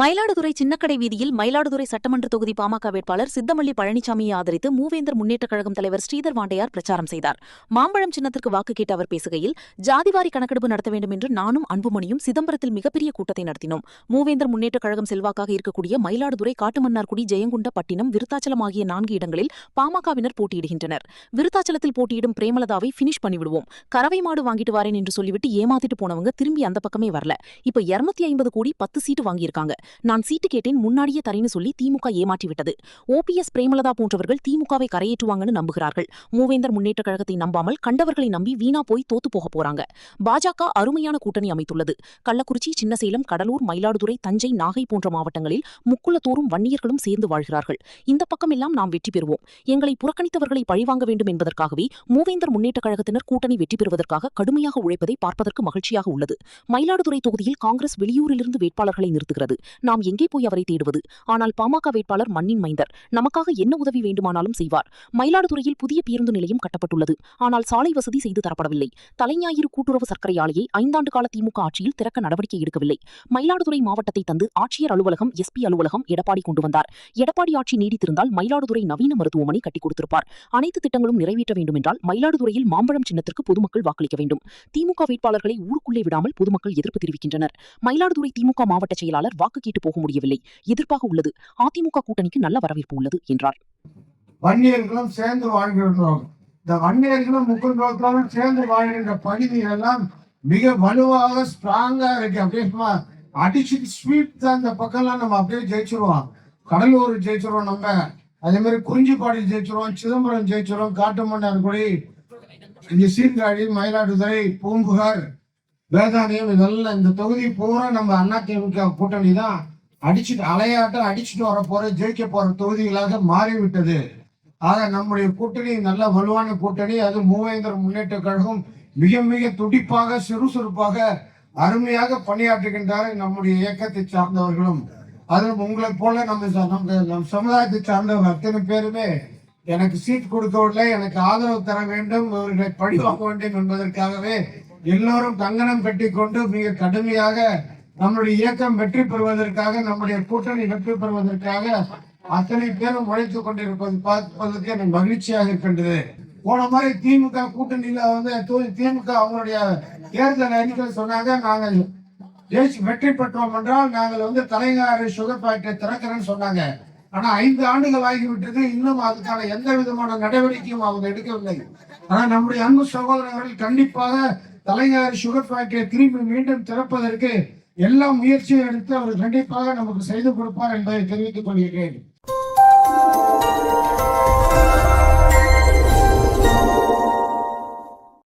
மயிலாடுதுறை சின்னக்கடை வீதியில் மயிலாடுதுறை சட்டமன்ற தொகுதி பாமக வேட்பாளர் சித்தமல்லி பழனிசாமியை ஆதரித்து மூவேந்தர் முன்னேற்றக் கழகம் தலைவர் ஸ்ரீதர் வாண்டையார் பிரச்சாரம் செய்தார். மாம்பழம் சின்னத்திற்கு வாக்கு கேட்டு அவர் பேசுகையில், ஜாதிவாரி கணக்கெடுப்பு நடத்த வேண்டும் என்று நானும் அன்புமணியும் சிதம்பரத்தில் மிகப்பெரிய கூட்டத்தை நடத்தினோம். மூவேந்தர் முன்னேற்றக் கழகம் செல்வாக்காக இருக்கக்கூடிய மயிலாடுதுறை, காட்டுமன்னார்குடி, ஜெயங்குண்டப்பட்டினம், விருத்தாச்சலம் ஆகிய 4 இடங்களில் பாமகவினர் போட்டியிடுகின்றனர். விருத்தாச்சலத்தில் போட்டியிடும் பிரேமலதாவை பினிஷ் பண்ணிவிடுவோம். கறவை மாடு வாங்கிட்டு வரேன் என்று சொல்லிவிட்டு ஏமாத்திட்டு போனவங்க திரும்பி அந்த பக்கமே வரல. இப்ப 250 கோடி 10 சீட்டு வாங்கியிருக்காங்க. நான் சீட்டு கேட்டேன், முன்னாடியே தரேன்னு சொல்லி திமுக ஏமாற்றிவிட்டது. ஓபிஎஸ், பிரேமலதா போன்றவர்கள் திமுகவை கரையேற்றுவாங்கன்னு நம்புகிறார்கள். மூவேந்தர் முன்னேற்ற கழகத்தை நம்பாமல் கண்டவர்களை நம்பி வீணா போய் தோத்து போக போறாங்க. பாஜக அருமையான கூட்டணி அமைத்துள்ளது. கள்ளக்குறிச்சி, சின்னசேலம், கடலூர், மயிலாடுதுறை, தஞ்சை, நாகை போன்ற மாவட்டங்களில் முக்குளத்தோறும் வன்னியர்களும் சேர்ந்து வாழ்கிறார்கள். இந்த பக்கமெல்லாம் நாம் வெற்றி பெறுவோம். எங்களை புறக்கணித்தவர்களை பழிவாங்க வேண்டும் என்பதற்காகவே மூவேந்தர் முன்னேற்ற கழகத்தினர் கூட்டணி வெற்றி பெறுவதற்காக கடுமையாக உழைப்பதை பார்ப்பதற்கு மகிழ்ச்சியாக உள்ளது. மயிலாடுதுறை தொகுதியில் காங்கிரஸ் வெளியூரிலிருந்து வேட்பாளர்களை நிறுத்துகிறது. நாம் எங்கே போய் அவரை தேடுவது? ஆனால் பாமக வேட்பாளர் மண்ணின் மைந்தர். நமக்காக என்ன உதவி வேண்டுமானாலும் செய்வார். மயிலாடுதுறையில் புதிய பேருந்து நிலையம் கட்டப்பட்டுள்ளது. ஆனால் சாலை வசதி செய்து தரப்படவில்லை. தலைஞாயிறு கூட்டுறவு சர்க்கரை ஆலையை 5 ஆண்டு கால திமுக ஆட்சியில் திறக்க நடவடிக்கை எடுக்கவில்லை. மயிலாடுதுறை மாவட்டத்தை தந்து ஆட்சியர் அலுவலகம், எஸ்பி அலுவலகம் எடப்பாடி கொண்டு வந்தார். எடப்பாடி ஆட்சி நீடித்திருந்தால் மயிலாடுதுறை நவீன மருத்துவமனை கட்டிக் கொடுத்திருப்பார். அனைத்து திட்டங்களும் நிறைவேற்ற வேண்டும் என்றால் மயிலாடுதுறையில் மாம்பழம் சின்னத்திற்கு பொதுமக்கள் வாக்களிக்க வேண்டும். திமுக வேட்பாளர்களை ஊருக்குள்ளே விடாமல் பொதுமக்கள் எதிர்ப்பு தெரிவிக்கின்றனர். மயிலாடுதுறை திமுக மாவட்ட செயலாளர் வாக்கு கேட்டு போக முடியவில்லை. எதிர்ப்பாக உள்ளது. அதிமுக கூட்டணிக்கு நல்ல வரவேற்பு உள்ளது என்றார். வன்னியர்களும் சேர்ந்து வாழ்கின்றோம். இந்த வன்னியர்களும் முக்குளத்தோரும் சேர்ந்து வாழ்கின்ற பகுதிகள் எல்லாம் மிக வலுவாக ஸ்ட்ராங்கா இருக்கு. அப்படியே அடிச்சு ஸ்வீட் தான் இந்த பக்கம்லாம் நம்ம அப்படியே ஜெயிச்சிருவோம். கடலூர் ஜெயிச்சிருவோம், நம்ம அதே மாதிரி குறிஞ்சிப்பாடி ஜெயிச்சிருவோம், சிதம்பரம் ஜெயிச்சிருவோம், காட்டுமன்னார்குடி, சீர்காழி, மயிலாடுதுறை, பூம்புகார், வேதாரண்யம், இதெல்லாம் இந்த தொகுதி பூரா நம்ம அதிமுக கூட்டணி தான் அடிச்சுட்டு அலையாட்டம் அடிச்சுட்டு வர போற ஜெயிக்க போற தொகுதிகளாக மாறிவிட்டது. ஆக நம்முடைய கூட்டணி நல்ல வலுவான கூட்டணி. அது மூவேந்தர் முன்னேற்ற கழகம் மிக மிக துடிப்பாக சுறுசுறுப்பாக அருமையாக பணியாற்றுகின்றார். நம்முடைய இயக்கத்தை சார்ந்தவர்களும் அதுவும் உங்களை போல நம் சமுதாயத்தை சார்ந்தவர்கள் அத்தனை பேருமே எனக்கு சீட் கொடுக்கவில்லை, எனக்கு ஆதரவு தர வேண்டும், இவர்களை பழிவாங்க வேண்டும் என்பதற்காகவே எல்லோரும் கங்கணம் கட்டிக்கொண்டு மிக கடுமையாக நம்முடைய இயக்கம் வெற்றி பெறுவதற்காக, நம்முடைய கூட்டணி வெற்றி பெறுவதற்காக அத்தனை பேரும் உழைத்துக் கொண்டிருப்பது பார்ப்பதற்கு எனக்கு மகிழ்ச்சியாக இருக்கின்றது. போன மாதிரி திமுக கூட்டணியில திமுக அவங்களுடைய தேர்தல் அறிக்கையில் சொன்னாங்க, நாங்கள் வெற்றி பெற்றோம் என்றால் நாங்கள் தலைஞாயிறு சுகர் ஃபேக்டரி திறக்கிறேன்னு சொன்னாங்க. ஆனா 5 ஆண்டுகள் ஆகிவிட்டது. இன்னும் அதுக்கான எந்த விதமான நடவடிக்கையும் அவங்க எடுக்கவில்லை. ஆனா நம்முடைய அன்பு சகோதரர்கள் கண்டிப்பாக தலைஞாயிறு சுகர் ஃபேக்டரியை திரும்பி மீண்டும் திறப்பதற்கு எல்லா முயற்சியும் எடுத்து அவர் கண்டிப்பாக நமக்கு செய்து கொடுப்பார் என்பதை தெரிவித்துக் கொள்கிறேன்.